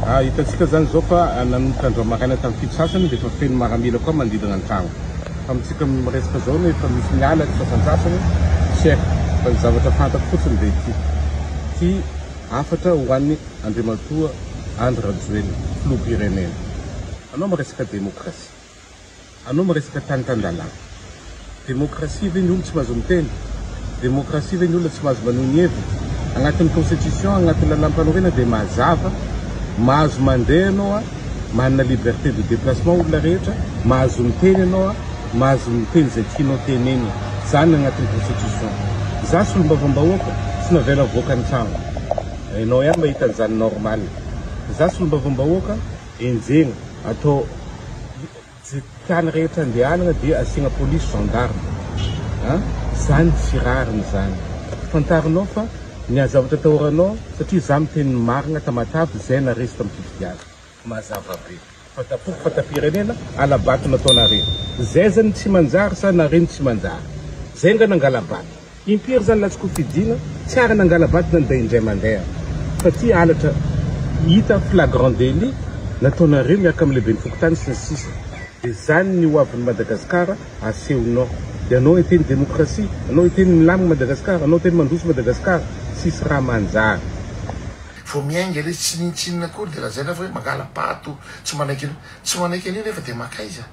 Hitantsika zany zao fa nanomboka andro maraina tamin'ny fito sasany dia efa feno maramila koa manodidina ny trano. Fa amintsika resaka zao no efa misy miala ny sasan-tsasany tsy haiko fa ny zavatra fantako fotsiny dia ty afatra ho an'ny Andriamatoa Andry Rajoelina filoham-pirenena. Anao miresaka demokrasia, anao miresaka tany-tan-dalàna. Demokrasia ve ny olo tsy mahazo miteny? Demokrasia ve ny olona tsy mahazo maneho ny hevitra? Agnatin'ny constitution, agnatin'ny lalam-panorena dia mazava, mahazo mandeha anao, manana liberté de déplacement olona rehetra, mahazo miteny anao, mahazo miteny izay tianao teneny. Zany agnatin'ny constitution. Za sy olombavambahoaka tsy navela voaka ny trano. Ianao ihany mahita an'izany normal. Za sy olombavambahoaka enjegna atao tsy tiany rehetra andehanana dia asiagna polisy gendarme. Zany tsy rariny zany. Fantarinao fa ny zavatra atahoranao satria za miteny marina tamatavy zay naresy tamin'ny fifidiana. Mazava be. Fatapoko fatapirenena alabato nataonareo. Zay zany tsy manjary sa nareny tsy manjary. Zay nga nangalabato. Impiry zany latsiko fidiana tsy ary nangalabato nandeha indray mandeha. Fa ty alatra hita flagrant délit nataonareo miaraka amin'ny lehibe ny fokotany sy ny sisa. Dia zany ny hoavin'ny Madagasikara asehonao. Dia anao hiteny demokrasia, anao hiteny milamina Madagasikara, anao hiteny mandroso Madagasikara, sisy raha manjary. Vao miainga le tsy nintsinina kory dia lazaina fa hoe mangala pato tsy manaiky an'io nefa dia makaiza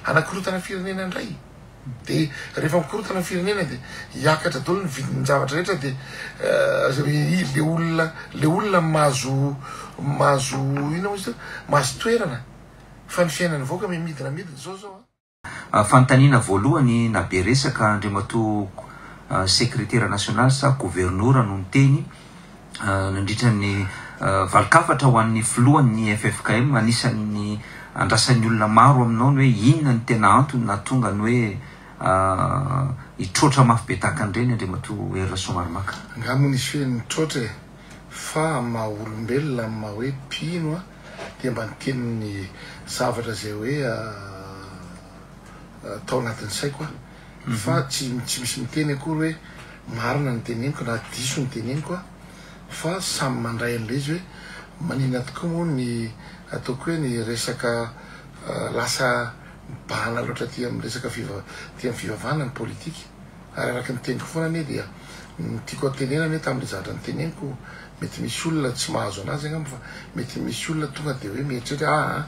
anakorotana firenena indray. Dia rehefa mikorotana firenena dia hiakatra daholo ny vidin'ny zavatra rehetra dia le olona mahazo ino izy mahazo toerana fa ny fiainany voaka midina zao fanontaniana voalohany na be resaka Andriamatoa sekretera nasional sa gouvernora no niteny nandritra ny valokafatra ho an'ny filohan'ny FFKM anisan'ny andrasan'ny olona maro aminao ny hoe inona ny tena antony na tonga ny hoe hitrotra mafy be tahaka an'ireny Andriamatoa Hery Rasoamaromaka. Angamba nisy hoe nitrotra fa maha olombelona maha hoe mpino dia mba niteny ny zavatra zay hoe tao anatin'ny saiko fa tsy misy miteny akory hoe marina ny teneniko na diso ny teneniko fa samy mandray an'ilay izy hoe manina tokoa moa ny ataoko hoe ny resaka lasa bana loatra ty amin'ny resaka ty amin'ny fivavahana ny politika ary araka ny teniko foana anie dia tiako atenena hoe tamin'ilay zavatra ny teneniko mety misy olona tsy mahazo anazy angamba fa mety misy olona tonga dia hoe mieritreritra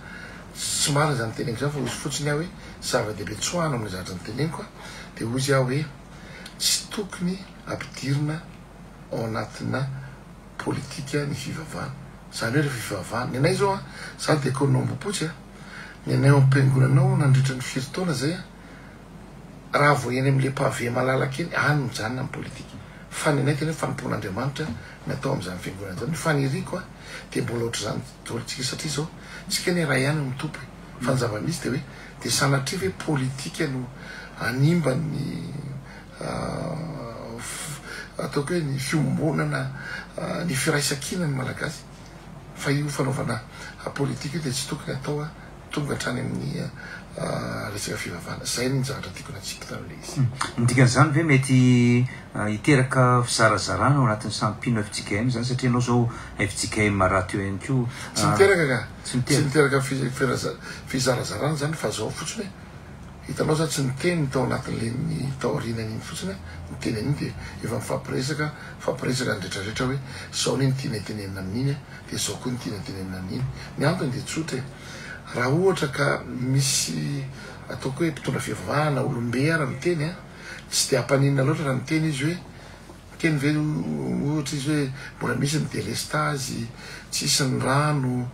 tsy marina zany teneniko zany fa ozy fotsiny aho hoe zava-dehibe tsoahana amin'ny zavatra ny teneniko dia ozy aho hoe tsy tokony ampidirina ao anatina politika ny fivavahana. Zany hoe rehefa fivavahana ny anay zao za dia économie-potsy ny anay ao am-piangonanao nandritra ny firy-taona zay raha vo eny amin'le pavé malalaka eny any mijanona amin'ny politika fa ny anay tena hoe fanompoan'Andriamanitra natao amin'izany fiangonana zany. Ny faniriko dia mbola ohatry zany daolontsika satria zao tsika ny raha ihany mitompo fa ny zava-misy dia hoe dia sanatria hoe politika no animba ny ataoko hoe ny fiombonana ny firaisan-kina ny malagasy fa io fanaovana politika io dia tsy tokony atao tonga hatrany amin'ny resaka fivavahana. Zay ny zavatra tiako natsika tamin'ilay izy. Dikan'izany ve mety hiteraka fizarazarana ao anatin'ny sampino FJKM zany satria anao zao FJKM raha teo ihany koa tsy miteraka tsy miteraka fizarazarana zany fa zao fotsiny hoe hitanao zany tsy niteny tao anatin'le ny taorinany iny fotsiny ny teny an'iny dia efa mifampiresaka ny rehetrarehetra hoe zao ny tiana tenenina amin'iny dia zao koa ny tiana tenenina amin'iny. Ny antony dia tsotra raha ohatra ka misy ataoko hoe mpitondra fivavahana olombera miteny tsy dia hampaninana loatra raha miteny izy hoe teny ve ohatra izy hoe mbola misy ny délestage tsisy ny rano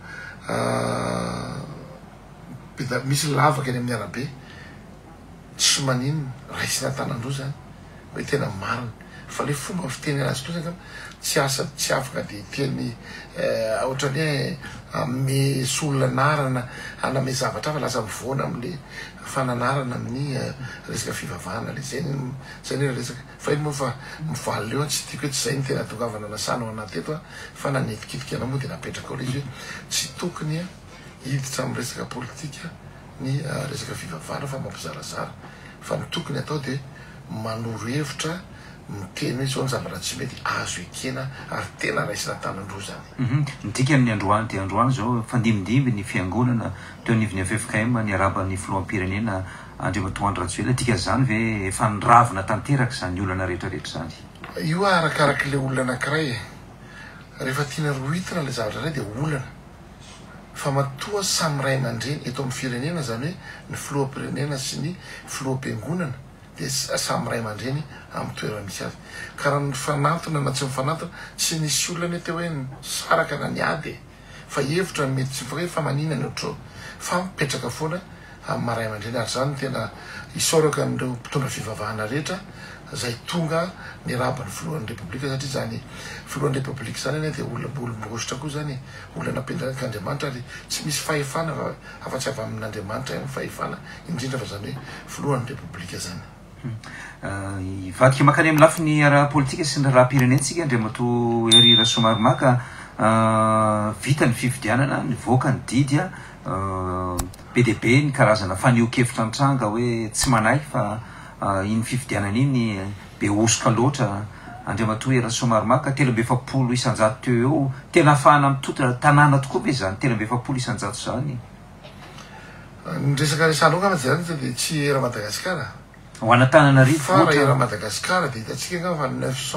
misy lavaka eny amin'ny arabe tsy maninona raha isy natanandro zany hoe tena marina fa le fomba fiteny anazy koa zany tsy asa tsy afaka dia teny ohatrany hoe ame solona narana aname zavatra fa lasa mivoana amin'le fananarana amin'ny resaka fivavahana le zay ny resaka fa iny moa fa mivaly eo tsy tiako hoe tsy zay ny tena tongavana nasana ao anaty eto fa nanetikitika anao moa dia napetraka ao le izy hoe tsy tokony hiditra amin'ny resaka politika ny resaka fivavahana fa mampizarazara fa ny tokony atao dia manoro hevitra miteny hoe zao ny zavatra tsy mety azo ekena ary tena raisina tanandro zany. Midika amin'ny androany dia androany zao fandimidimby ny fiangonana teo anivony FFKM ny araban'ny filoham-pirenena Andriamatoandro Rajoelina dika zany ve efa niravina tanteraka zany olana rehetrarehetra zany. Io arakaraky le olona anankiray rehefa tiana roitina le zavatra ray dia olana fa matoa samy ray aman-dreny eto amin'ny firenena zany hoe ny filoham-pirenena sy ny filoham-piangonana dia samy ray aman-dreny amin'ny toerana misy azy ka raha ny fanatona na tsy mifanatona tsy nisy olana teo hoe saraka na niady fa hevitra mety tsy hoe fa manina ny otrao fa mipetraka foana amin'ny maray aman-dreny ary zany tena isoraka amin'ireo mpitondra fivavahana rehetra zay tonga ny raban'ny filohan'ny repoblika satria zany filohan'ny repoblika zany eny dia olom-bositra koa zany olona nampendrakan'Andriamanitra ary tsy misy fahefana afa-tsy avy amin'Andriamanitra ny fahefana indrindra fa zany hoe filohan'ny repoblika zany. Ivadika makany amin'ny lafiny ara-politika sy ny raha-pirenentsika Andriamatoa Hery Rasoamaromaka vita ny fifidianana nivoaka ny didy PDB ny karazana faneho-kevitra nitranga hoe tsy manay fa iny fifidianana iny be osoka loatra. Andriamatoa Hery Rasoamaromaka 350 isanjato teo eo tena ahafahana mitota tanàna tokoa ve zany 350 isanjato zany. Ny resaka resana angamba zany dia tsy era Madagasikara ho anatananarivo fa raha era Madagasikara dia hitatsika angamba fa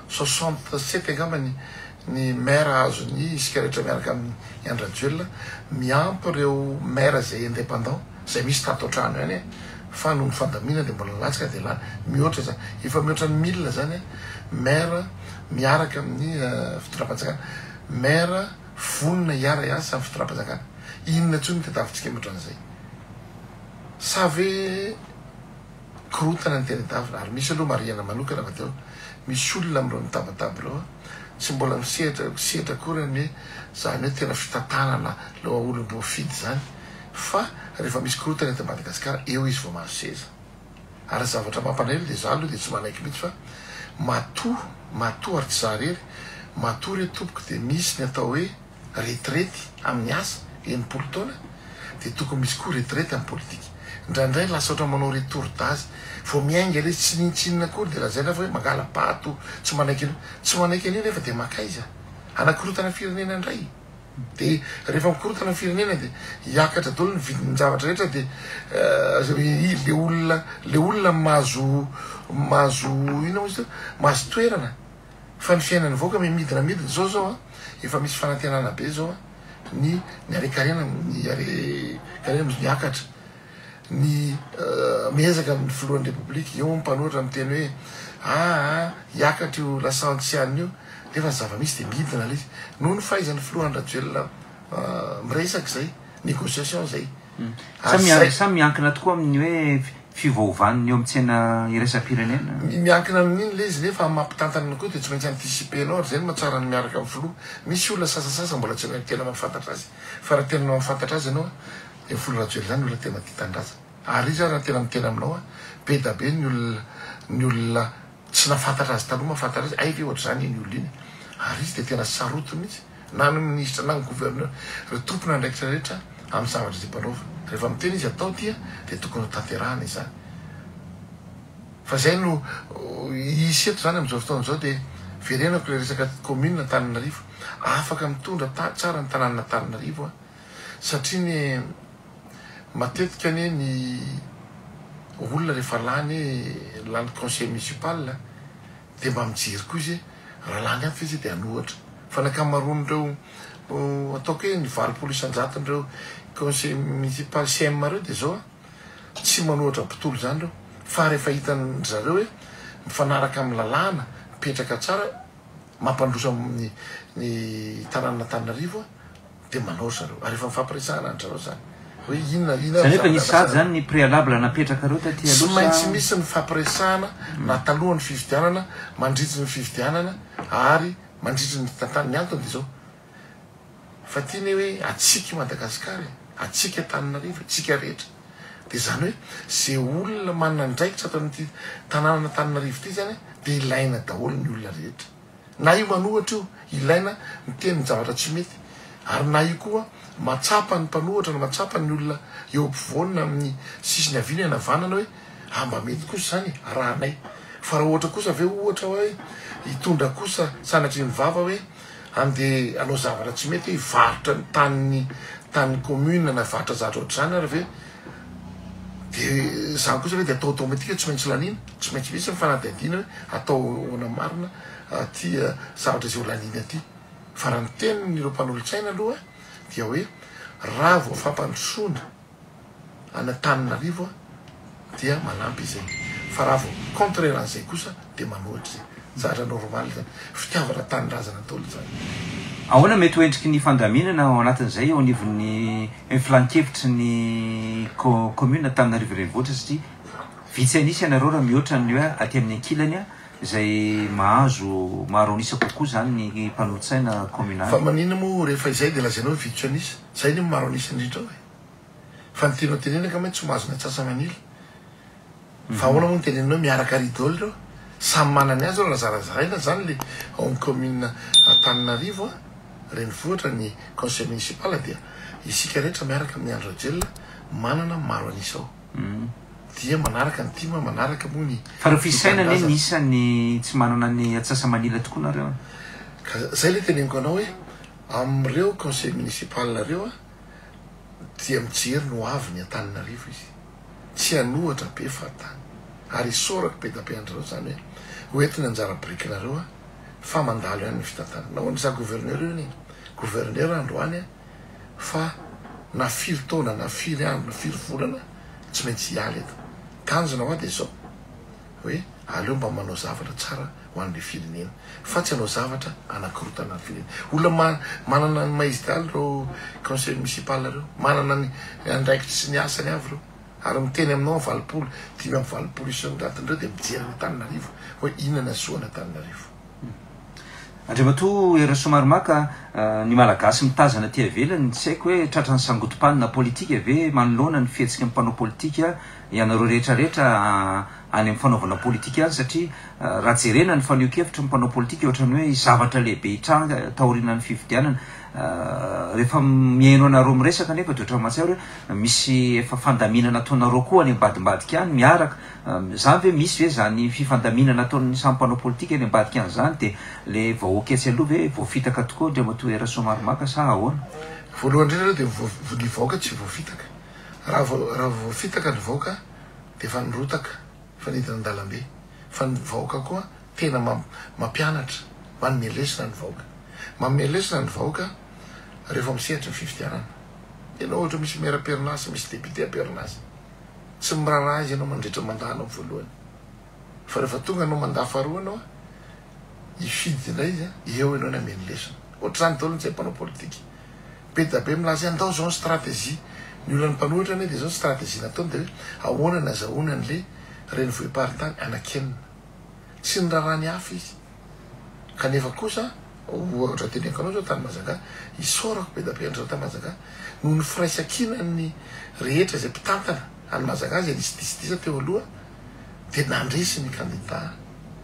967 angamba ny maire azo ny isika rehetra miaraka amin'ny Andry Rajoelina miampy ireo maire zay indépendant zay misy tato trano ihany fa no ny fandamina dia mbola latsaka dia lany mihoatra zany efa mihoatra ny 1000 zany maire miaraka amin'ny fitondram-panjakana maire vonona hiara iasa amin'ny fitondram-panjakana inona ntsony tedavitsika mihoatra an'izay sa ve korotana ny tena-davina ary misy aloha mariana manokana fa teo misy olona amin'ireo mitabataba ireo tsy mbola misehatra kory ny zany hoe tena fitantanana leo olom-boafidy zany fa rehefa misy korotana eto Madagasikara eo izy vao mahazo seza ary zavatra mampanahelo dia za aloha dia tsy manaiky mihitsy fa matoa ary tsy zaharery matoa re tompoko dia misy ny atao hoe retraity amin'ny asa enimpolo taona dia tokony misy koa retraity amin'ny politika indraindray lasa oatra manao retour d'âge vao miainga le tsy nintsinina kory dia lazaina fa hoe mangala pato tsy manaiky an'io nefa dia maka izy anakorotana firenena indray dia rehefa mikorotana ny firenena dia hiakatra daholo ny vidin'ny zavatra rehetra dia le olona mahazo ina moa izy teo mahazo toerana fa ny fiainany voaka midina zao efa misy fanantenana be zao ny arekarena miakatra ny miezaka amin'ny filohan'ny repoblika eo mpanoatra miteny hoe hiakatra io lasantsianina io nefa ny zava-misy dia midina le izy noho ny fahaizan'ny filohan'ny Rajoelina miresaka zay négociation zay samy miankina tokoa amin'ny hoe fivaovaniny eo amintsena iraisam-pirenena miankina amin'iny le izy nefa mampitantanana koa dia tsy maintsy anticipenao ary zay ny mahatsara ny miaraka amin'ny filoha misy olona sasasasa mbola tsy tena mahafantatra azy fa raha tena mahafantatra azy ianao ny filo Rajoelina zany olona tena tia tandraza ary izy raha tena mitena aminao be da be ny olona tsy nafantatra azy taloha mahafantatra azy ay ve ohatra zany iny olona iny ary izy dia tena saroto mihitsy na ny ministra na ny gouverneur re tompona ndraikitra rehetra amin'ny zavatra zay mpanaova rehefa miteny izy atao tia dia tokony ho tanterahana izany fa zay no isy eto zany amin'izao fotoana zao dia verenako le resaka commune Antananarivo afaka mitondra tsara ny tanàna Antananarivo satria ny matetika ny olona rehefa lany conseil municipal dia mba mijery koa izy raha lany ampy izy dia anohatra fa ny ankamaroan'ireo ataoko hoe ny 20 isanjaton'ireo conseil municipal CM reo dia zao tsy manohatra mpitolo zany reo fa rehefa hitany zareo hoe mifanaraka amin'ny lalàna mipetraka tsara mampandroso amin'ny tanàna Antananarivo dia manao zareo ary efa mifampiresahana ny zareo zany hoe zany efa nisy sady zany ny préalable napetraka reo taty aloha tsy maintsy misy ny fampiresahana na talohan'ny fifidianana mandritry ny fifidianana ary mandritry ny tantany ny antony dia zao fa tiany hoe atsika Madagasikara atsika Antananarivo atsika rehetra dia zany hoe zay olona manana ndraikitra atao n'ity tanàna Antananarivo ity zany dia ilaina daholo ny olona rehetra na io manohatra io ilaina miteny ny zavatra tsy mety ary na io koa matsapa ny mpanohatra na matsapa ny olona eo ampovoanina amin'ny sisiny aviana navanana hoe mba mety kosa zany rahanay fa raha ohatra kosa aveo ohatra hoe hitondra kosa sanatry ny vava hoe andeha anao zavatra tsy mety hoe varotra ny tany commune na varotra zavatra ohatr' zany ary aveo de zany kosa hoe de atao automatika tsy maintsy lanina tsy maintsy misy mifanadadina hoe atao ona marina tia zavatra zay ho laniny aty fa raha ny tenin'ireo mpanolotsaina aloha dia hoe raha vo fampandrosoana ana Tananarivo dia manampy izay fa raha vo contraire an'izay kosa de manohitra zay zavatra normal zany fitiavana tanindrazana ataolo zany ahoana mety hoendriky ny fandaminana ao anatin'izay ao anivon'ny flankevitry ny commune Tananarivo renivohitra satria vitsy anisy ianareo raha mihoatra ny hoe aty amin'ny ankilany a zay mahazo maro anisa kokoa zany ny mpanolotsaina communal fa manina moa rehefa izay de lazainao vitsy anisa zay ny maro anisa indrindra hoe fa ny tenao tenena ka maintsy mahazo ny atsasa manila fa ahoana moa ny tenenao miaraka ridôly reo samy manany azy reo razarazaraina zany le ao ny commune Tananarivo renivohitra ny conseil municipal dia isika rehetra miaraka amin'ny andro ajelona manana maro anisa ao dia manaraka ny tima manaraka moa ny fa reo fisaina ny nisany tsy manana ny atsasa manila tokoa nareo ka zay le teneniko anao hoe am'ireo conseil municipal reo dia mijery no avy ny Antananarivo izy tsy anohatra be fahatany ary sorako be dabe andrareo zany hoe hoentina anjara brikinareo fa mandalo ihany ny fitantana na hoan'za gouverneur io ny gouverneur androany fa na firy taona na firy andro na firy volana tsy maintsy hialy eto kanjona hoa de zao hoe aleo mba manao zavatra tsara ho an'le firenena fa tsy anao zavatra anakorotana ny firenena olona manana ny maizidaly reo conseil municipal reo manana ny andraikitry sy ny asany avy reo ary miteny aminao valopolo 5 isan'ratin'ireo de mijery ny Tananarivo hoe inona soana Tananarivo Andriamato era somaromaka ny malagasy mitazana ty avelany tsy haiko hoe tratrany sangotom-panina politika ave manoloana ny fihetsika mpanao politika ianareo rehetrarehetra any amin'ny fanaovana politika any satria raha jerena ny faneho-kevitra mpanao politika ohatrany hoe zavatra lehibe hitranga taoriana ny fividianana rehefa miaino anareo miresaka nefa de ohatrany mahatsiaro hoe misy efa fandaminana ataonareo koa any ambadimbadika any miaraka zany ve misy ve zany fifandaminana ataon'ny samy mpanao politika any ambadika any zany de le vahoaketsy aloha ve voafitaka tokoa Andriamato era somaromaka sa ahoana voalohany indrindra de ny vahoaka tsy voafitaka raha voafitaka ny vahoaka de fa nirotaka fa nidina an-dalambe fa ny vahoaka koa tena mampianatra manomelesina ny vahoaka mamelesina ny vahoaka rehefa misehatra ny fividianana ianao ohatra misy maire-perinasy misy député perinasy tsy miraharaha azy ianao mandritra mandahanao voalohany fa rehefa tonga anao mandaha faharoa anao ifidy indray izy eo ianao ny amenilesina ohatra zany taolony zay mpanao politika be da be milaza andao zao ny stratégie ny olona ny mpanohitra ane de zao ny stratégie nataony de hoe ahoana nazahoana an'le renivohim-paritany anakenina tsy ny raharaha ny hafa izy kanefa kosa ohatra teneko anao zao tany Mahajanga isorako be da be andreo tany Mahajanga noho ny firaisakinany rehetra zay mpitantana any Mahajanga zay nisy disidisa teo aloha de nandresy ny candidat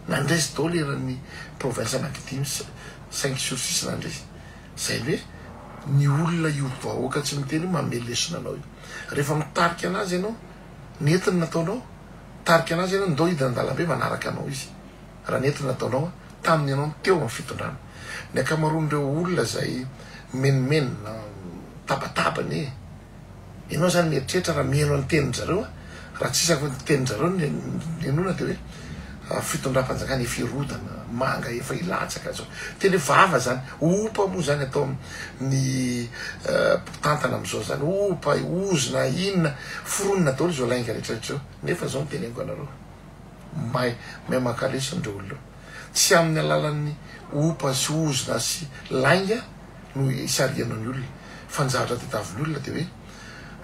nandresy daholo eran'ny province anankidimy 5/6 nandresy zay hoe ny olona io vahoaka tsy miteny mamelesina anao io rehefa mitarika anazy ianao netiny nataonao tarika anazy ianao ndao hidina an-dalambe manaraka anao izy raha netiny nataonao tamin'ny ianao teo amin'ny fitondrana ny akamaroan'ireo olona zay menimenina tabatabany ianao zany mieritreritra raha mihaino any tenin-jareo raha tsisy afo tenin-jareo ny anona de hoe fitondram-panjakana efirotana manga efa ilatsaka zao teny vava zany opa moa zany atao ny tantana am'izao zany opa ozona inona foronina daholo zao lainga rehetrarehetra eo nefa zao nyteneniko anareo may makalesandreo olona tsy amin'ny alalan'ny opa sy ozona sy lainga no isarianao ny olona fa ny zavatra tetavin'ny olona de hoe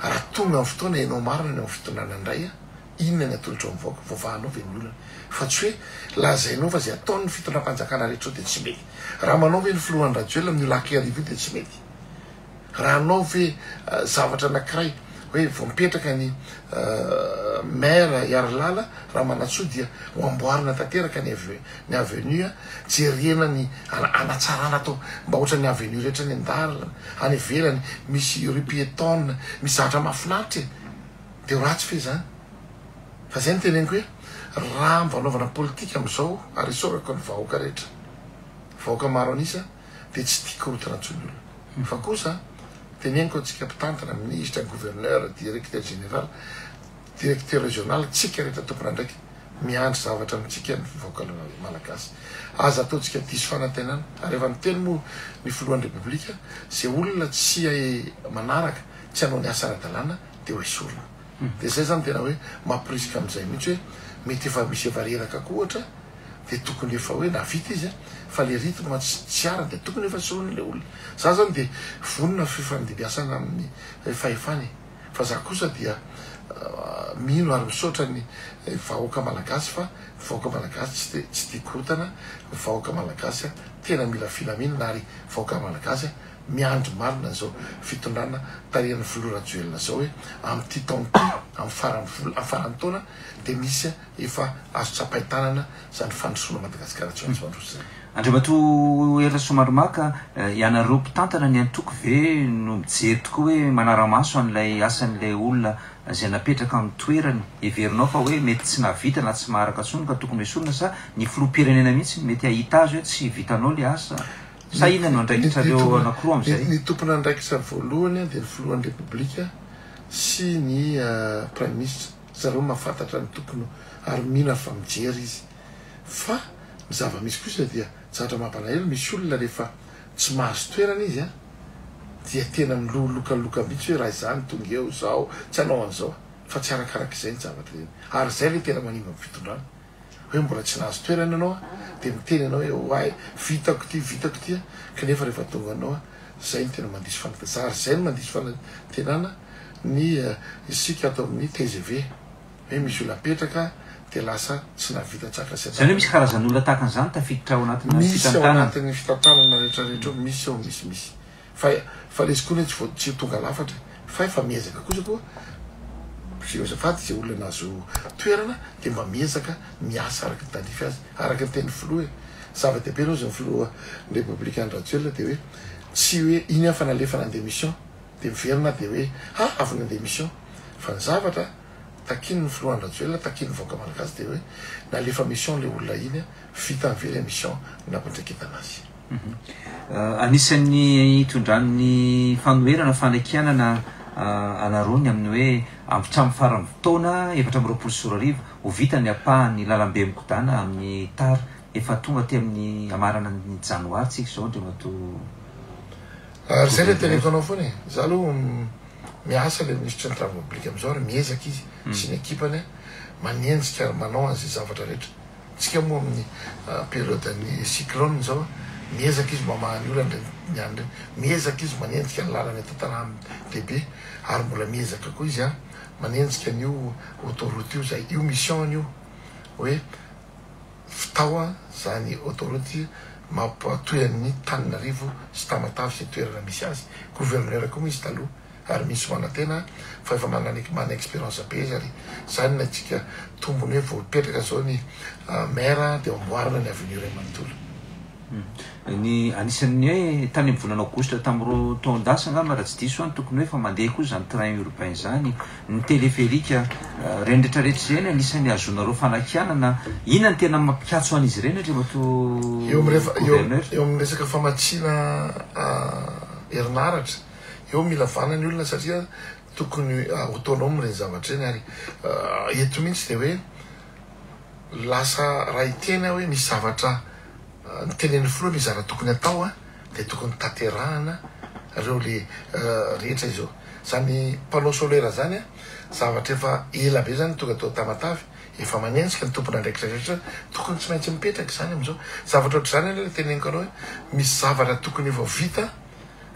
raha tonga amin'ny fotoana ianao marina ny amin'ny fitondrana indray inona ny atolotra mivoaka voavahanao ve ny olona fa tsy hoe lazainao fa zay ataon'ny fitondram-panjakana rehetra de tsy mety raha manao ve ny filohan'ny radioela amin'ny laky arivo de tsy mety raha anao ve zavatra anankiray hoe vo mipetraka ny maire Iaralala raha manatsoa dia ho amboarina tanteraka ny avenue jerena ny anatsarana atao mba ohatra ny avenue rehetra ny andarana any ivelany misy rue piétonne misy zavatra mahafinaritra de ratsy fe zany fa zay ny teneniko hoe raha mivanaovana politika am'izao ary isorako ny vahoaka rehetra vahoaka maro anisa de tsy tia korotana ntsony olona fa kosa teneniko atsika mpitantana ministre gouverneur directeur général directeur régional tsika rehetra tompona ndraiky miandry zavatra amitsika ny vahoaka malagasy aza ataotsika diso fanantenana ary efa miteny moa ny filohan'ny republika zay olona tsy manaraka tsy hanao ny asa ara-dalàna de ho esorina de zay zany tena hoe mampirisika am'izay mihitsy hoe mety efa misy efa reraka ko ohatra de tokony efa hoe navita izy fa le ritme tsy ara de tokony efa sorony le olona za zany de vonona fifandibiasana amin'ny fahefany fa za kosa dia mino ary misaotra ny vahoaka malagasy fa vahoaka malagasy tsy tia korotana vahoaka malagasy tena mila filaminana ary vahoaka malagasy miandry marina zao fitondrana tarihan'ny filorajoelona zao hoe am'ty taonty amy farany taona de misy efa azo tsapaitanana zany fandrosoana madagasikara tsy maintsy mandroso zay Andriamato era somaromaka ianareo mpitantana ny antoko ve no mijery tokoa hoe manara-maso an'ilay asan'ilay olona zay napetraka amin'ny toerany everinao fa hoe mety tsy navita na tsy maharaka tsony ka tokony esorina sa ny filoha-pirenena mihitsy mety ahita azy hoe tsy vitanao le asa sa ina no andraikitrareo anankiroa am'izay ny tompona andraikitra voalohany de ny filohan'ny republika sy ny prime ministre zareo mahafantatra ny tokony ary mino fa mijery izy fa ny zava-misy kosa dia zavatra mampalahelo misy olona rehefa tsy mahazo toerana izy dia tena milolokaloka mihitsy hoe raha izany tonga eo zao tsy hanao an'izao fa tsy arakarak'izay ny zavatra eny ary zay le tena manimba ny fitondrana hoe mbola tsy nahazo toerana ianao de miteny ianao hoe oay vitako ty kanefa rehefa tonga anao zay ny tena mandisy fanatesa ary zay ny mandisy fanatenana ny isika atao amin'ny TGV hoe misy olona apetraka de lasa tsy navita tsaka zany hoe misy karazan'olona tahaka an'izany tafiditra ao anatin'ny fitantanana anatin'ny fitantanana rehetrarehetra misy ao misy fa le izy koa hoe tsy tonga lafatra fa efa miezaka kosa koa fady zay olona nazo toerana de mba miezaka miasa araky ny tandrify azy araky ny teny filoha e zava-dehibe aloha zany filoha républicain rajoelona de hoe tsy hoe iny fa nalefa nandeha mission de miverina de hoe avy nandeha mission fa ny zavatra takiny ny filohan'ny rajoelona takiny ny vahoaka malagasy de hoe nalefa mission le olona iny vita mivery mission nampandraiketana azy anisan'ny itondran'ny fanoherana fanaikianana anarony amin'ny hoe ampitramy farany fotoana 4 ho vita ny apahany lalambe mikodana amin'ny tara efa tonga ty amin'ny amarana ny janoary tsika zao Andriamato ary zay le teneko anao foana za aloha miasa le ministre ny travaux publics am'izao ary miezaka izy sy ny ekipany manenjika manao an'izay zavatra rehetra tsika moa amin'ny période-ny cyclone zao miezaka izy mamahany olana miandry miezaka izy manenjika ny lalana tantarany lehibe ary mbola miezaka koa izy manenjika an'io autoroute io zay io mission io hoe fitao zany autoroute mampatoy amin'ny Taninarivo sy Tamatave sy toerana misy azy gouverneur koa misy taloha ary misy manantena fa efa mana expérience be izy ary zany na tsika tombony hoe vao petraka zao ny maire de amboarina ny avenue Ray Manontolo ny anisan'ny hoe tany amin'ny volana aogositra tamin'ireo taon-dasa angamba raha tsy diso any tokony hoe fa mandeha koa zany train urbain zany ny téléphérique reny rehetrarehetra zany anisan'ny azonareo fanakianana ina ny tena mampikatso an'izy ireny Andriamato eo amin'ny resaka famatsina herinaratra eo mila vanany olona satria tokony autonome reny zavatra eny ary eto mihitsy de hoe lasa raha itena hoe misy zavatra ny tenen'ny filoha misy zavatra tokony atao de tokony taterahana reo le rehetra izao zany panneau solaire zany zavatra efa ela be zany tonga atao Tamatavy efa manenjika ny tompona andraikitra rehetra tokony tsy maintsy mipetraka zany am'izao zavatra ohatry zany le teneniko anao hoe misy zavatra tokony efa vita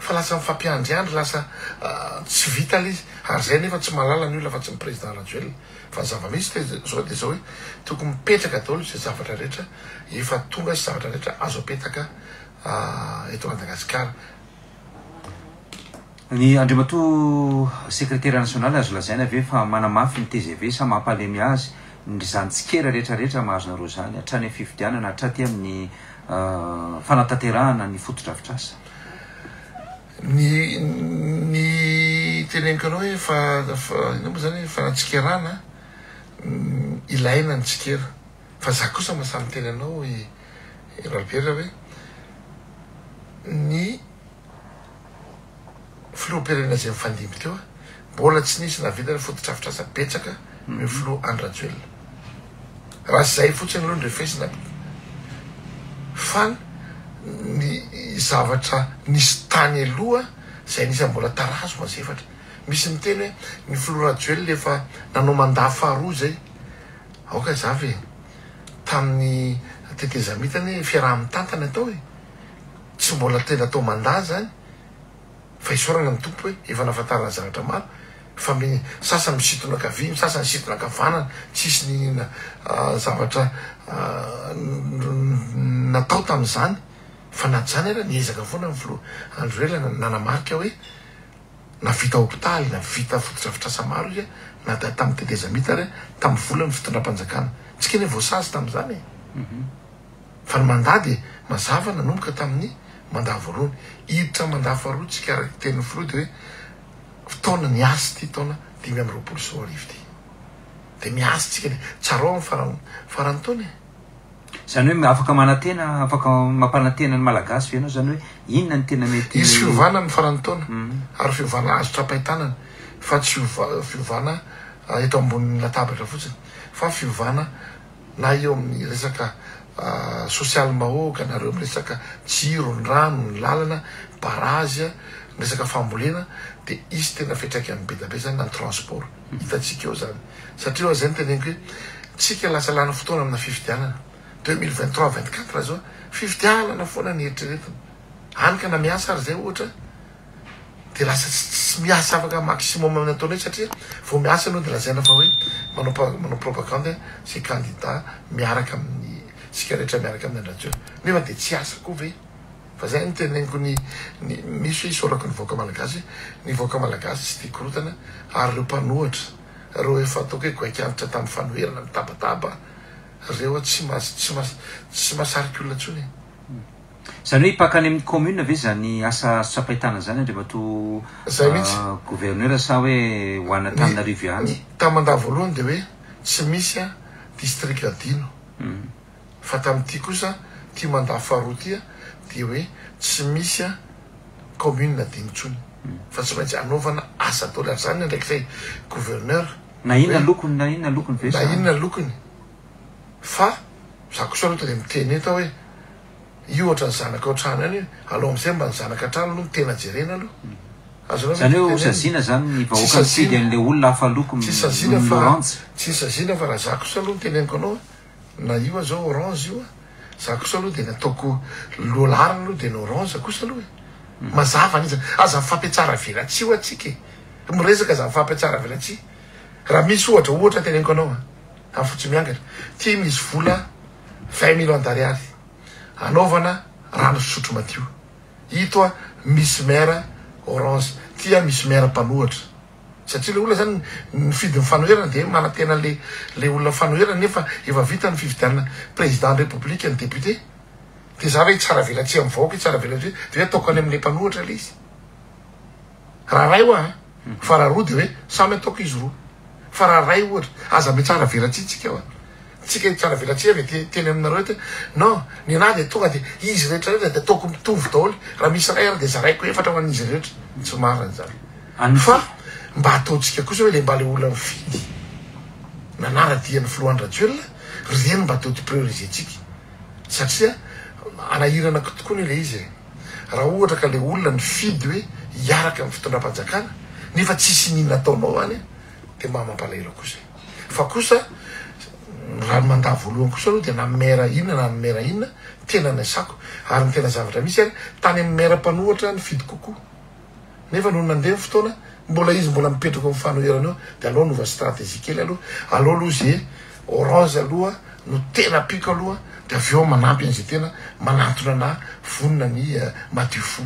fa lasa mifampiandriandry lasa tsy vita le izy ary zay nefa tsy malala ny olona fa tsy ny président Rajoelina fa zava-misy zao de zao hoe tokony mipetraka daholo zay zavatra rehetra efa tonga sy zavatra rehetra azo apetaka eto Madagasikara. Ny Andriamato secrétaire national azo lazaina ave fa manamafy ny TGV sa mampalemy azy ny zany-tsikera rehetrarehetra mahazonareo zany hatrany fifidianana hatraty amin'ny fanatanterahana ny foto-drafitrasa ny teneniko anao hoe fa ino moa zany fanatsikerana ilaina ny tsikera fa za kosa masamy teny anao ralipera hoe ny filoam-pirenena zay mifandimby teo mbola tsy nisy navitana fototrafitra betsaka ny filo andrajoel raha zay fotsiny aloha ndrefesina fa ny zavatra nisy tany aloha zay nisy mbola tarazo mazefatra misy miteny hoe ny filorajoel efa nanao mandaa faharoa zay aoka zavy tamin'ny tetezamitany fiaraha-mitantana atao hoe tsy mbola tena atao mandaa zany fa isorana ny tompo hoe efa nafatarana zavatra maro fa sasany misitona kavy sasany misitona kavanana tsisy nina zavatra natao tamin'izany fa naty zany era niezaka foana ny filo androela nanamarika hoe navita hopitaly navita fototrafitra maro izy na tamin'ny tetezamita re tamin'ny volany fitondram-panjakana tsika ny voasazy tamin'izany fa ny mandady mazava nanomboka tamin'ny mandaa voalohany hiditra mandaa faharoa tsika araky tenin'ny filo de hoe fotoana niasy ty taona 5 ty de miasy tsika de tsaro amin'ny farany taona zany hoe afaka manantena afaka mampanantena ny malagasy ianao zany hoe inona ny tena mety izy fiovana amin'ny farany taona ary fiovana azo trapahitanana fa tsy fiovana eto ambonin'ny latabatra fotsiny fa fiovana na eo amin'ny resaka sosialy mahoaka nareo amy resaka tsiro ny rano ny lalana barazya ny resaka fambolena de izy tena fetraky amin'ny be dabe zany na ny transport hitatsika eo zany satria oa zany teneniko hoe tsika lasa lana fotoana amina fifidianana 2023-24 zao fifidianana foana ny eritreretina anyka na miasa ary zay ohatra de lasa tsy miasa afaka maximum amin'ny ataona satria vo miasa anao de lazaina fa hoe manao propagande sy candidat miaraka amin'ny sika rehetra miaraka amin'ny andrajo nefa de tsy asa koa ve fa zay ny teneniko ny misy hoe isorako ny voaka malagasy ny voaka malagasy tsy tia korotana ary reo mpanohatra reo efa ataoko hoe goaikanitra tamin'ny fanoherana mitabataba reo tsy masariky olona tsony zany hoe hipakany amin'ny commune ve zany asa sapahitana zany andriamato zay mihitsy gouverneur sa hoe hoana tamina riviany tamanda voalohany de hoe tsy misy a district adino fa tamin'ity kosa ty mandaa faharoa tya de hoe tsy misy a commune adino tsony fa tsy maintsy anaovana asa atao ary zany ndraiky zay gouverneur na inona lokony na inona lokony ve na inona lokony fa za kosa aloha de miteny eto hoe io ohatra ny zanaka oatrano any aloha amizay mba ny zanaka trano aloha tena jerena aloha zany hoe osazina zany ny vahoaka mifidy an'le olona hafa loko tsy sazina fa raha za kosa aloha teneniko anao na io a zao orange io a za kosa aloha de nataoko lolarina aloha de ny orange kosa aloha mazava niza aza mifampiatsara velatsy io atsika miresaka aza mifampiatsara velatsy raha misy ohatra teneniko anao a fotsy miangatra ty misy vola 20 millions d'ariary anaovana rano sotro madio ito a misy mera orange tia misy mera mpanohatra satria le olona zany mifidy ny fanoherana de manatena le olona fanoherana nefa efa vita ny fividianana président de république ny député de za hoe tsara velatsy amy vahoaka tsara velatsy de hoe ataoko any amle mpanohatra le izy raha ray oa fa raha roa de hoe samy ataoko izy roa fa raha ray ohatra aza me tsara velatsy tsika eo tsika tsara velatsy ave teny aminareo te non ny ana de tonga de izy rehetra rehetra de ataoko mitovy daholy raha misy ray ary de zaraiko efatra ho an'izy rehetra tsy mariny zany fa mba ataotsika kosa hoe le mba le olona mifidy nanaradian'ny filohandrajoelona reny mba atao ty prioriser tsika satria anahirana tokoa ny le izy raha ohatra ka le olona mifidy hoe hiaraka amin'ny fitondram-panjakana nefa tsisy nina ataonao any de mba mampalahelo kosa fa kosa raha mandaa voalohany kosa aloha de na mera inona na mera inona tena ny sako ary ny tena zavatra misy ary tany amin'ny mera mpanohatra ny fidy kokoa nefa no nandeha fotoana mbola izy mbola mipetraka amin'ny fanoherana eo de aloha nova stratégie kely aloha aloha zay orange aloha no tena piko aloha de avy eo manampy an'izay tena manatona na vonina ny madio fo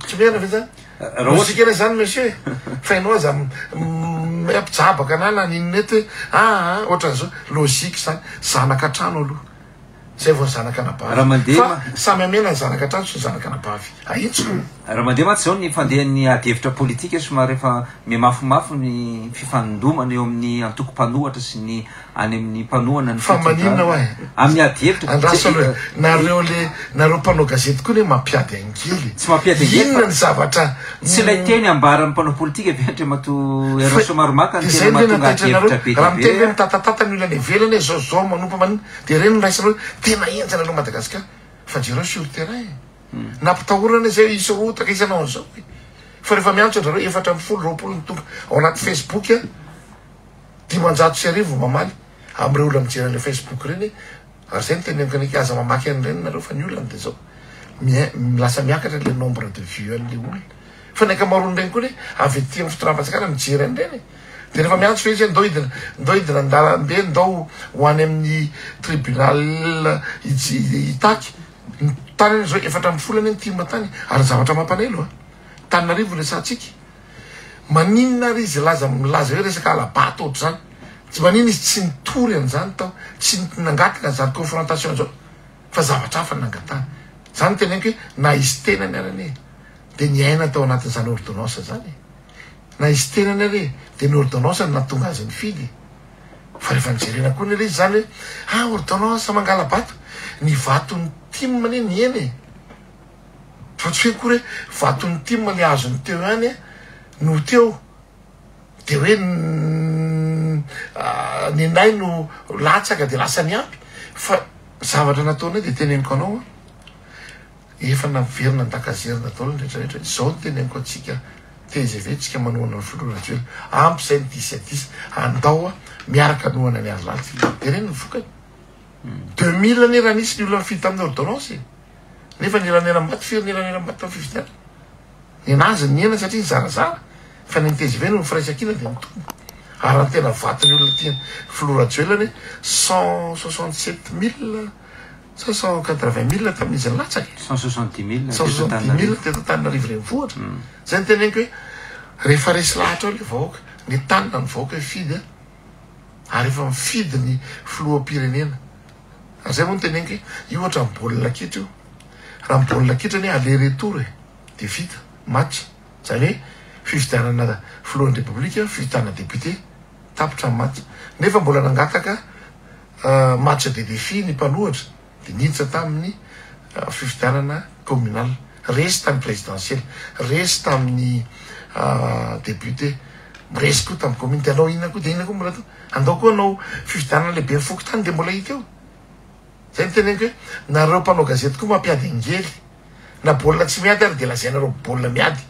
tsy mihana ve zany rosikena zany monsieur fa ianao aza ampijabaka na ninonety hoe ohatran'zao logike zany zanaka trano aloha zay vao ny zanak'anabavy fa samy amena ny zanaka trano sy ny zanak'anabavy ahitsoko raha mandeha maty zao ny fandehan'ny adihevitra politika somary efa mimafimafy ny fifandomana eo amin'ny antoko-panohatra sy ny any amin'ny mpanohana ny fa maninona ho e amin'ny adihevitra andrasa aloha nareo mpanao gazety koa ny hoe mampiady angely tsy mampiady angely inona ny zavatra tsy lay teny ambaran'ny mpanao politika avehatra mato era somary maka ny tena mahatonga adihevitra be raha miteny hoe mitatatata ny olona ny ivelany hoe zao manompa manina de reny niraisanao tena enjana aloha Madagasikara fa jereo sur terrain nampitahorana zay isorotaka isanao an'izao fa rehefa miantso andrareo 420 ny tonga ao anaty Facebook a 500 mamaly am'ireo olona mijery an'le Facebook reny ary zay ny teneniko an'ika aza mamaky an'ireny nareo fa ny olona de zao lasa miakatra le nombre de vues an'le olona fa ny akamarony reny koa ny avy ety amin'ny fotoram-panjakana mijery an'ireny de rehefa miantso fe izy ndao hidina andalambe ndao ho any amin'ny tribunal itaky tany zao 400 ny tima tany ary zavatra mampanelo a Tananarivo le satsika maninona ary izy milaza hoe resaka alabato ohatry zany tsy maninona izy tsy nitory an'izany tao tsy nangataka an'izany confrontation zao fa zavatra hafa nangatana zany teneniko hoe na izy tenany arane de ny aina tao anatin'izany ordonnance zany na izy tenany are de ny ordonnance ny natonga azy ny fidy fa rehefa nijerena koa ny le izy zany hoe ordonnance mangalabato ny vaton'ny timma ny eny fa tsy hoe koa hoe vaton'ny timma le azony teo any no teo de hoe ny nay no latsaka de lasa ny ampy fa zavatra nataonay de teneniko anao efa naverina ndakazerina taolo nrehetrarehetra zao ny teneniko atsika TGV tsika manohana ny filoratsy ampy zay ny 10 andao miaraka nohana ny azy laty de reny ny vokany 2000 ny raha nisy ny olona fita amin'ny ordonnance nefa niranera-mbaty firy niranera-mbaty tao fividiana ny nazy ny ena satria ny zarazara fa ny TGV no firaisakina de mitombo ary ny tena vaty ny olona tia filorajoelany 167 580 000 tamin'izy ny latsaky 160 000 teto Tananarivo renivohitra zay ny teneniko hoe rehefa resy lahatra ao le vahoaka ny tanina ny vahoaka fidy ary efa mifidy ny filoham-pirenena ary zay moa ny teneniko hoe io ohatra ny baolina kitra io raha ny baolina kitra ny aller retour de vita match zany hoe fividianana filohan'ny repoblika fividianana député tapitra ny match nefa mbola nangataka match de défi ny mpanohatra de niditra tamin'ny fividianana communal resy tamin'ny présidentiel resy tamin'ny député resy koa tamin'ny commune de anao inona koa de inona koa mbola to andao koa anao fividianana lehibe foky tany de mbola hita eo zay ny teneniko hoe nareo mpanao gazety koa mampiady angely na baolina tsy miady ary de lazainareo baolina miady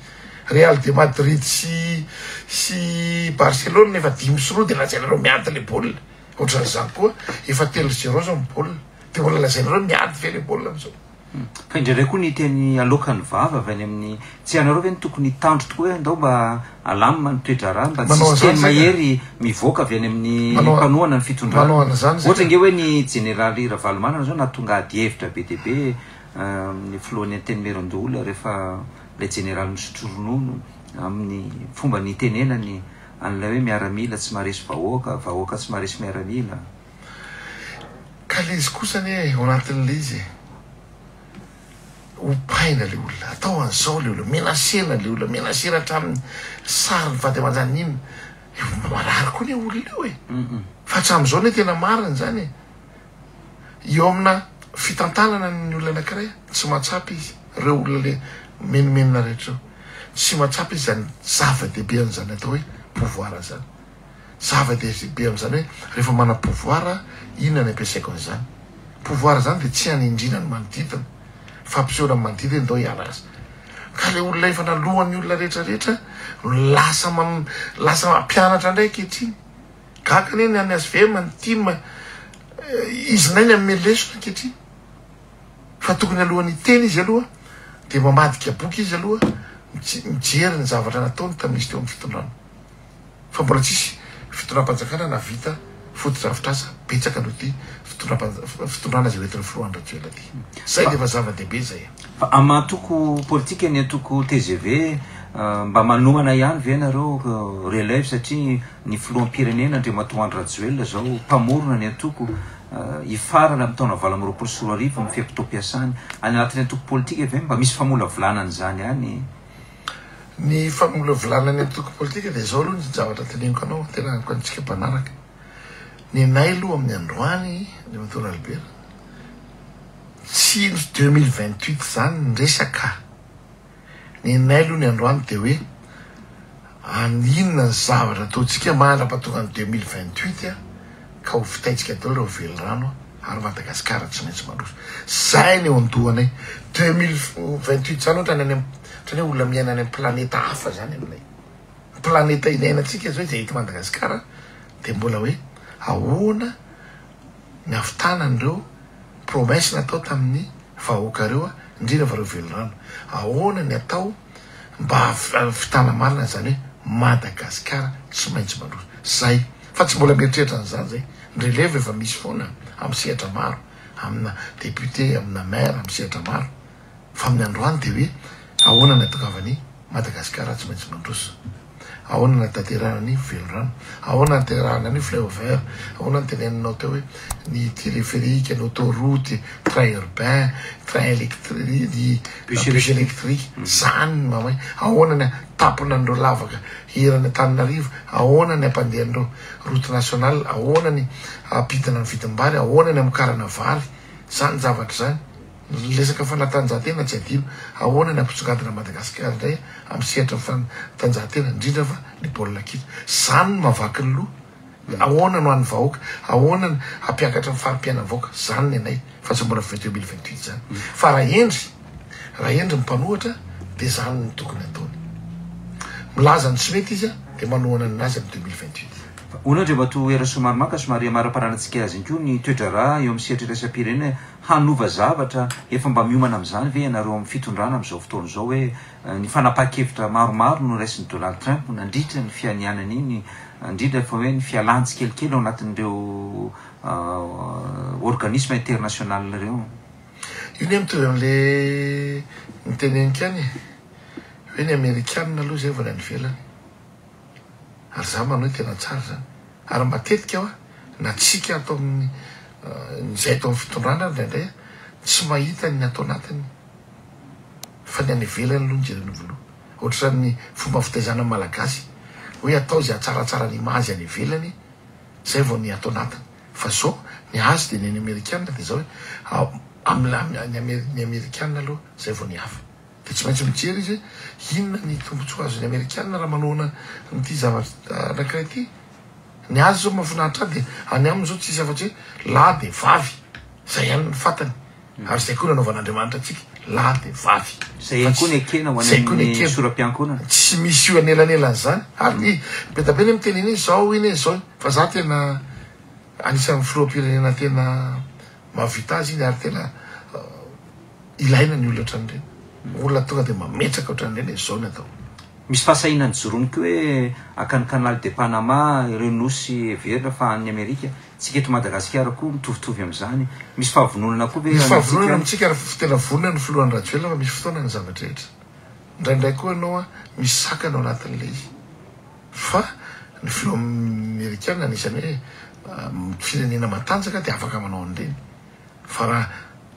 Real de Madrid sy Barcelone nefa 5-0 de lazainareo miady le baolina ohatran'izany koa efa 3-0 zao ny baolina de mbola lazainareo miady fe le baolina am'izao fa indraindray koa ny teny alokan'ny vava avy any amin'ny tsy anareo ve ny tokony tandro tokoa hoe andao mba alamina ny toetra raha mba tsisy teny mahery mivoaka avy any amin'ny mpanohana ny fitondrana ohatra nge hoe ny generaly Ravalomanana zao natonga adihevitra be de be ny filohan'ny teny Merondola rehefa le generaly misotro ronono amin'ny fomba ny tenenany an'ilay hoe miaramila tsy maharesy vahoaka tsy maharesy miaramila ka le izy kosany e ao anatin'le izy opaina le olona atao an'izao le olona menasena le olona menasena hatramin'ny sary ny vady aman-jany iny marary koa ny olona io e fa hatramin'izao ny tena mariny zany eo amina fitantanana ny olona anankiray tsy mahatsapy izy reo olona le menomenona rehetra eo tsy mahatsapy izy zany zava-dehibe an'izany atao hoe pouvoir zany zava-dehibe am'izany hoe rehefa mana pouvoir inona ny ampiasaiko an'izany pouvoir zany de tsy hanindrina ny manodidina fa ampisehoana ny manodidina ndao hiala azy ka le olona efa nalohan'ny olona rehetrarehetra lasa mampianatra indray ankehitriny gaka neny any azy ve manytima izy nay ny amin'ny lesona ankehitriny fa tokony alohan'ny teny izy aloha de mamadika boky izy aloha mijery ny zavatra nataony tamin'izy teo amin'ny fitondrana fa mbola tsisy fitondram-panjakana na vita foto-drafitrasa betsaka no ty fitondrana zay hoentin'ny filohan-dratsoela ty zay lefa zava-dehibe zay fa amatoko politika ny atoko TGV mba manomana ihany ve nareo relève satria ny filohampirenena ndre matoandro Ratjoel zao mpamorona ny atoko ifarana amin'ny taona 2024 ny fiampitoam-piasany any anatin'ny antoko politika ave mba misy famolavilanany zany any ny famolavilana ny antoko politika dia zao aloha ny zavatra teneniko anao tenaniko antsika mpanaraka ny nay aloha amin'ny androany ny Matoa Albert tsy 2028 zany ny resaka ny nay aloha ny androany dia hoe aninona ny zavatra ataontsika mandrapatonga ny 2028 ka ho fitaitsika daholo ho velorano ary Madagasikara tsy maintsy mandroso zay ny eo andohanay 2028 zany ohatra ny hoe olona miaina any amin'ny planeta hafa zany aminay planeta inainantsika zao zay hita Madagasikara dia mbola hoe ahoana ny afitanan'ireo promesse natao tamin'ny vahoaka reo indrindra fa reo velorano ahoana ny atao mba fitana marina zany hoe Madagasikara tsy maintsy mandroso zay fa tsy mbola mieritreritra n'izany zay relève efa misy foana amin'ny sehatra maro amina député amina maire amin'ny sehatra maro fa amin'ny androany dia hoe ahoana ny atokavany Madagasikara tsy maintsy mandroso ahoana ny tanterahana ny velorano ahoana ny tanterahana ny fleuve vert ahoana ny teneninao teo hoe ny téléphérique ny autoroute train urbain train électrique bus électrique zany mamay ahoana ny tapona andreo lavaka hirany Antananarivo ahoana ny ampandehan'ireo route nationale ahoana ny ampitana ny vidim-bary ahoana ny amokarana vary zany zavatra zany lesaka fanatanjahantena tsy adino ahoana ny ampisongadina Madagasikara indray amin'ny sehatra fanatanjahantena indrindra fa ny baolina kitra zany mavaky ny loha ahoana no an'ny vahoaka ahoana ny ampiakatra ny farimpiainany vahoaka zany ny anay fa tsy mbola 2028 zany fa raha endry mmpanohatra dia zany ny tokony ataony milaza ny tsy mety izy dia manohana nynazy amin'ny 2028 onandre mba to era somaromaka somary amara-paranantsika azy inko ny toetra raha eo amin'ny sehatra iraisam-pirenena hanova zavatra efa mba miomana amin'izany ve ianareo amin'ny fitondrana amin'izao fotoana izao hoe ny fanapa-kevitra maromaro no raisin'ny Donald Trump nandritra ny fianianana iny indrindra fa hoe ny fialantsy kelikely ao anatin'ireo organisme international reo io ny mitovy amin'le niteneniko any hoe ny Amerikanina aloha zay vao ny any velany ary za manao tena tsara zany ary matetika aho na tsika atao amin'ny zay atao amin'ny fitondrana indraindray tsy mahita ny atao anatiny fa ny any velany aloha ny jereny voaloha ohatran'ny fomba fitaizana malagasy hoe atao zay atsaratsara ny imazy any velany zay vao ny atao anatiny fa zao ny azy dia ny Amerikanina dia zao hoe ny Amerikanina aloha zay vao ny hafa dia tsy maintsy mijery izy inona ny tombontsoa azo ny Amerikanina raha manohana nyity zavatra anankiray ity ny azy zao mahafinaritra dia any aminy zao tsisy afa-tsy hoe lahy dia vavy zay ihany ny fatany ary zay koa nanaovan'Andriamanitra atsika lahy dia vavy zay koa ny ekena ho any soram-piankonana tsy misy io anelanelany zany ary be da be ny miteneny iny zao iny e zao fa za tena anisan'ny filoam-pirenena tena mahavita azy iny ary tena ilaina ny olona ohatran'ireny olona tonga dia mametraka ohatran'ireny zao ny atao misy fahasahinany jorony koa hoe akany canal de Panama ireo nosy everina fa any Amerika tsika eto Madagasikara koa mitovitovy amin'izany misy fahavononana koa misy fahavononana amitsika raha tena vonona ny filohan'ny Rajoelina fa misy fotoana ny zavatra rehetra indraindray koa ianao misy sakana ao anatin'ilay izy fa ny filoha Amerikanina anisany hoe firenena matanjaka dia afaka manao an'ireny fa raha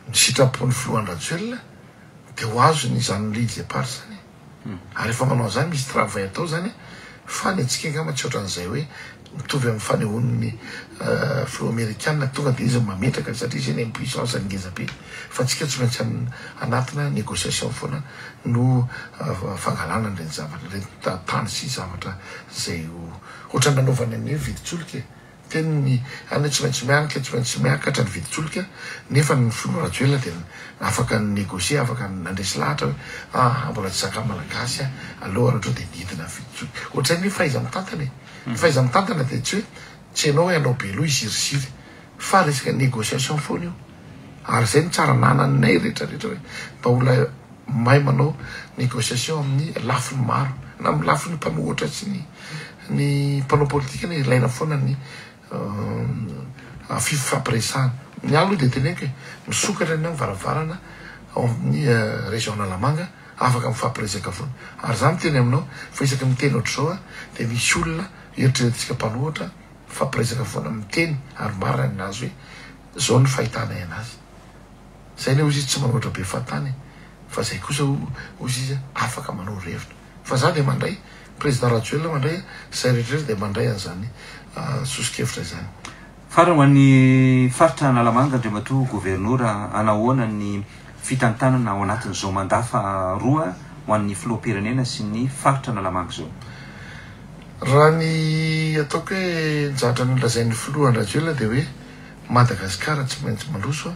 ny sitrapon'ny filohan'ny Rajoelina dia ho azo ny zany lidy depart zany ary efa manao zany misy travail atao zany fa ny atsika angamba tsy ohatran'izay hoe mitovy amin'ny fanehon'ny filoha Amerikanina tonga dia izy mametraka satria izy eny amin'ny puissance ngeza be fa tsika tsy maintsy anatina négociation foana no fangalana ireny zavatra ireny tany sy zavatra zay ohatra nanaovany amin'ny viditsoloka teniny any tsy maintsy mianaka tsy maintsy miakatra ny viditsoloka nefa ny filoha Rajoelina dia afaka ny négocier afaka nandresy lahatra hoe mbola tsy zaka malagasy aloha raha ohatra dia nidina viditsoloka ohatran'ny ny fahaiza mitantana ny fahaiza mitantana dia tsy hoe tsy hainao hoe anao be loha iziriziry fa resaka négociation foana io ary zay ny tsara nananay rehetrarehetra hoe mba olona mahay manao négociation amin'ny lafiny maro na amin'ny lafiny mpanohatra sy ny mpanao politika ny ilaina foana ny fifampiresahana ny aloha dia teneniko hoe misokatra ny varavarana ao amin'ny région Nalamanga afaka mifampiresaka foana ary za miteny aminao fa isaky miteny ohatr'izao dia misy olona eritreretintsika mpanohatra mifampiresaka foana miteny ary marina ny azy hoe zao ny fahitanay anazy zay le ozy izy tsy manoatra be fatany fa zay kosa ozy izy afaka manao revitra fa za de mandray président Rajoelina mandray zay rehetrarehetra de mandray an'izany sosikevitra zany farany ho an'ny faritra Analamanga Andriamatoa gouvernora anahoana ny fitantanana ao anatin'izao mandafa roa ho an'ny filoham-pirenena sy ny faritra Analamanga zao raha ny ataoko hoe jatra ny lazain'ny filohan Rajoelina de hoe Madagasikara tsy maintsy mandroso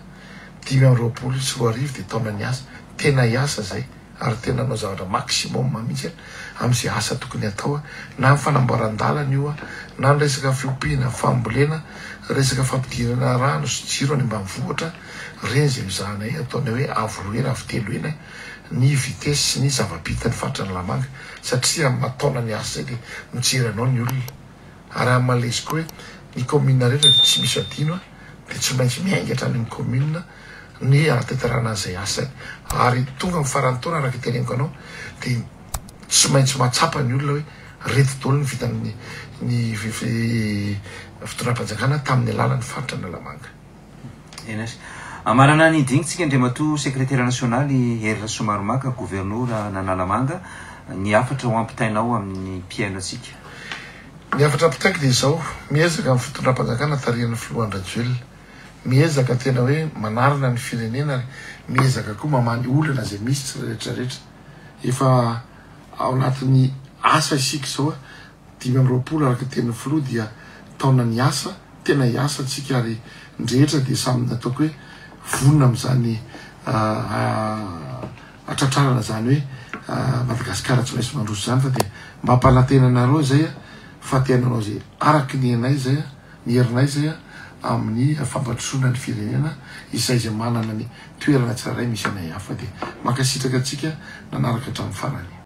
5 sy 4 de taona ny asa tena iasa zay ary tena anao zavatra maximum mihitsy am'izay asa tokony atao na amin'ny fanamboaran-dalana io na ny resaka fiompiana fambolena resaka fampidirana rano sy jiro any ambanivohitra reny zay mizahanay ataonay hoe avoroena avy telo ena ny vitesse sy ny zava-bitany faritra Analamanga satria mataona ny asa zay de mijeranao ny olona ary amin'ny malaizy koa hoe ny commune rehetra de tsy misy adino de tsy maintsy miaingatra ny commune ny aratetarana zay asa ary tonga amin'ny farany taona araka teneniko anao de tsy maintsy mahatsapa ny olona hoe reto dolo ny vitany ny fitondram-panjakana tamin'ny alalan'ny faritra Analamanga enasy amarana ny dinitsika Andriamatoa secrétaire nationaly Herla Somaromaka gouvernora n'Analamanga ny afatra ho ampitainao amin'ny mpiainatsika ny afatra ampitaiko de zao miezaka amin'ny fitondram-panjakana tarihan'ny filohan Rajoelina miezaka tena hoe manarina ny firenena ary miezaka koa mamany olana zay misy rehetrarehetra efa ao anatin'ny asa isika zao 5 araka teny filoha dia taona ny asa tena iasa tsika ary ndrehetra de samy nataoko hoe vonona am'izany atratrarana zany hoe Madagasikara tsy maintsy mandroso zany fa de mampalatenanareo zay fa tenanao zay araky ny anay zay ny herinay zay amin'ny fampandrosoana ny firenena izay zay manana ny toerana tsirairay misy anay hafa de makasitraka atsika nanaraka hatramin'ny farany